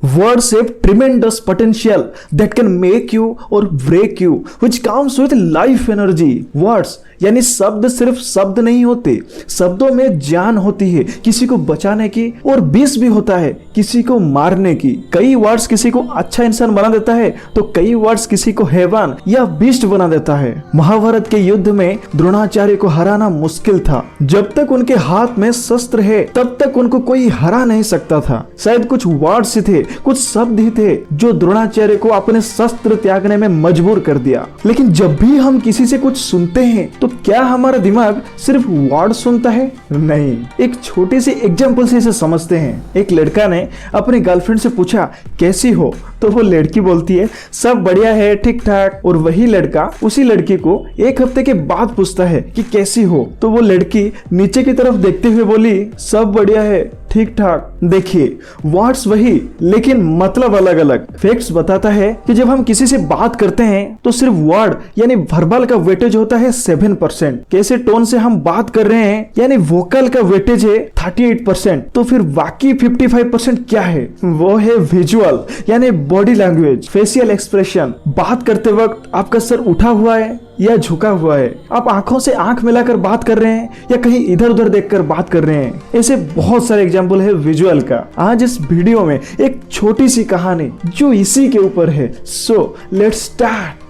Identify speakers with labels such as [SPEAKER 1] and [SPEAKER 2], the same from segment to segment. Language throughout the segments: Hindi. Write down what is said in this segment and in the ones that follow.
[SPEAKER 1] Words have tremendous potential that can make you or break you, which comes with life energy. Words यानी शब्द सिर्फ शब्द नहीं होते, शब्दों में जान होती है, किसी को बचाने की, और विष भी होता है किसी को मारने की। कई वर्ड्स किसी को अच्छा इंसान बना देता है तो कई वर्ड्स किसी को हैवान या बीस्ट बना देता है। महाभारत के युद्ध में द्रोणाचार्य को हराना मुश्किल था। जब तक उनके हाथ में शस्त्र है तब तक उनको कोई हरा नहीं सकता था। शायद कुछ वर्ड्स ही थे, कुछ शब्द ही थे जो द्रोणाचार्य को अपने शस्त्र त्यागने में मजबूर कर दिया। लेकिन जब भी हम किसी से कुछ सुनते हैं तो क्या हमारा दिमाग सिर्फ वर्ड सुनता है? नहीं। एक छोटी सी एग्जांपल से इसे समझते हैं। एक लड़का ने अपनी गर्लफ्रेंड से पूछा कैसी हो, तो वो लड़की बोलती है सब बढ़िया है, ठीक ठाक। और वही लड़का उसी लड़की को एक हफ्ते के बाद पूछता है कि कैसी हो, तो वो लड़की नीचे की तरफ देखते हुए बोली सब बढ़िया है, ठीक ठाक। देखिए, वर्ड्स वही लेकिन मतलब अलग अलग। फैक्ट्स बताता है कि जब हम किसी से बात करते हैं तो सिर्फ वर्ड यानी वर्बल का वेटेज होता है 7%। कैसे टोन से हम बात कर रहे हैं यानी वोकल का वेटेज है 38%। तो फिर बाकी 55% क्या है? वो है विजुअल यानी बॉडी लैंग्वेज, फेशियल एक्सप्रेशन। बात करते वक्त आपका सर उठा हुआ है या झुका हुआ है, आप आंखों से आंख मिलाकर बात कर रहे हैं या कहीं इधर उधर देखकर बात कर रहे हैं। ऐसे बहुत सारे एग्जाम्पल है विजुअल का। आज इस वीडियो में एक छोटी सी कहानी जो इसी के ऊपर है। So let's start.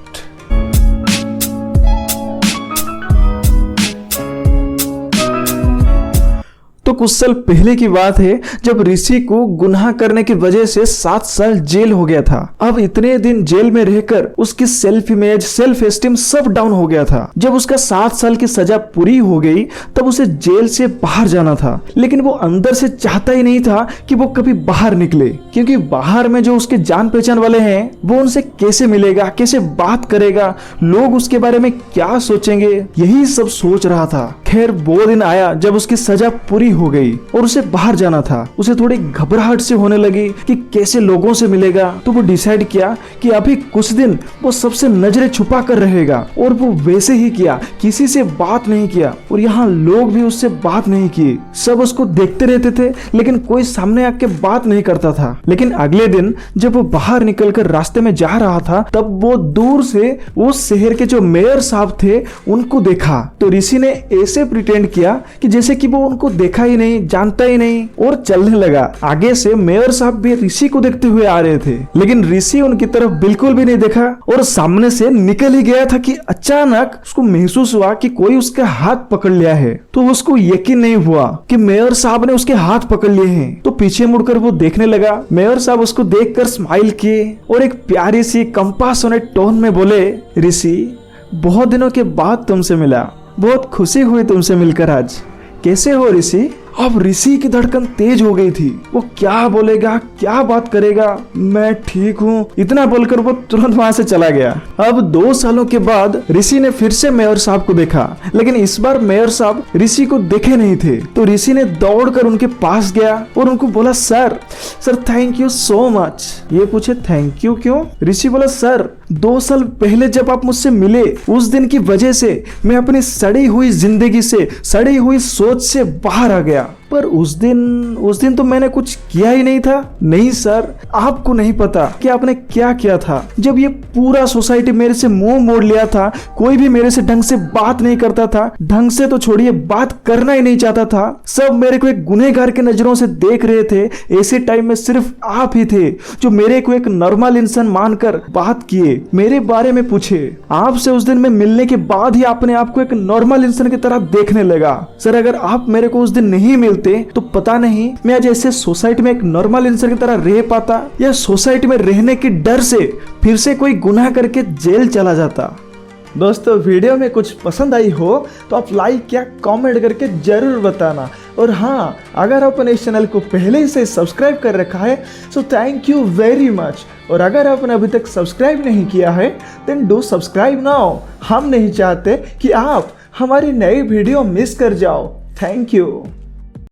[SPEAKER 1] तो कुछ साल पहले की बात है जब ऋषि को गुनाह करने की वजह से 7 साल जेल हो गया था। अब इतने दिन जेल में रहकर उसकी सेल्फ इमेज, सेल्फ एस्टीम सब डाउन हो गया था। जब उसका 7 साल की सजा पूरी हो गई तब उसे जेल से बाहर जाना था, लेकिन वो अंदर से चाहता ही नहीं था कि वो कभी बाहर निकले, क्योंकि बाहर में जो उसके जान पहचान वाले हैं वो उनसे कैसे मिलेगा, कैसे बात करेगा, लोग उसके बारे में क्या सोचेंगे, यही सब सोच रहा था। खैर वो दिन आया जब उसकी सजा पूरी हो गई और उसे बाहर जाना था। उसे थोड़ी घबराहट से होने लगी कि कैसे लोगों से मिलेगा। तो वो डिसाइड किया कि अभी कुछ दिन वो सबसे नजरें छुपा कर रहेगा, और वो वैसे ही किया, किसी से बात नहीं किया और यहाँ लोग भी उससे बात नहीं किए। सब उसको देखते रहते थे लेकिन कोई सामने आके बात नहीं करता था। लेकिन अगले दिन जब वो बाहर निकलकर रास्ते में जा रहा था तब वो दूर से उस शहर के जो मेयर साहब थे उनको देखा। तो ऋषि ने ऐसे प्रिटेंड किया कि जैसे कि वो उनको देखा ही नहीं, जानता ही नहीं, और चलने लगा। आगे से मेयर साहब भी ऋषि को देखते हुए आ रहे थे, लेकिन ऋषि उनकी तरफ बिल्कुल भी नहीं देखा और सामने से निकल ही गया था कि अचानक उसको महसूस हुआ कि कोई उसका हाथ पकड़ लिया है। तो उसको यकीन नहीं हुआ कि मेयर साहब ने उसके हाथ पकड़ लिए हैं। तो पीछे मुड़कर वो देखने लगा। मेयर साहब उसको देखकर स्माइल किए और एक प्यारी सी कंपासनेट टोन में बोले, ऋषि बहुत दिनों के बाद तुमसे मिला, बहुत खुशी हुई तुमसे मिलकर आज, कैसे हो ऋषि? अब ऋषि की धड़कन तेज हो गई थी। वो क्या बोलेगा, क्या बात करेगा, मैं ठीक हूँ, इतना बोलकर वो तुरंत वहां से चला गया। अब 2 सालों के बाद ऋषि ने फिर से मेयर साहब को देखा, लेकिन इस बार मेयर साहब ऋषि को देखे नहीं थे। तो ऋषि ने दौड़कर उनके पास गया और उनको बोला, sir thank you so much. ये पूछे थैंक यू क्यों? ऋषि बोला, सर 2 साल पहले जब आप मुझसे मिले उस दिन की वजह से मैं अपनी सड़ी हुई जिंदगी से, सड़ी हुई सोच से बाहर आ गया, पर उस दिन तो मैंने कुछ किया ही नहीं था। नहीं सर, आपको नहीं पता कि आपने क्या किया था। जब ये पूरा सोसाइटी मेरे से मुंह मोड़ लिया था, कोई भी मेरे से ढंग से बात नहीं करता था, ढंग से तो छोड़िए बात करना ही नहीं चाहता था, सब मेरे को एक गुनहगार के नजरों से देख रहे थे। ऐसे टाइम में सिर्फ आप ही थे जो मेरे को एक नॉर्मल इंसान मानकर बात किए, मेरे बारे में पूछे। आपसे उस दिन में मिलने के बाद ही अपने आप को एक नॉर्मल इंसान की तरह देखने लगा। सर अगर आप मेरे को उस दिन नहीं मिलते तो पता नहीं मैं आज ऐसे सोसाइटी में एक नॉर्मल इंसान की तरह रह पाता या सोसाइटी में रहने के डर से फिर से कोई गुनाह करके जेल चला जाता। दोस्तों वीडियो में कुछ पसंद आई हो तो आप लाइक या कमेंट करके जरूर बताना। और हाँ, अगर आपने इस चैनल को पहले से सब्सक्राइब कर रखा है तो थैंक यू वेरी मच। और अगर आपने अभी तक सब्सक्राइब नहीं किया है देन डू सब्सक्राइब नाउ। हम नहीं चाहते कि आप हमारी नई वीडियो मिस कर जाओ। Thank you.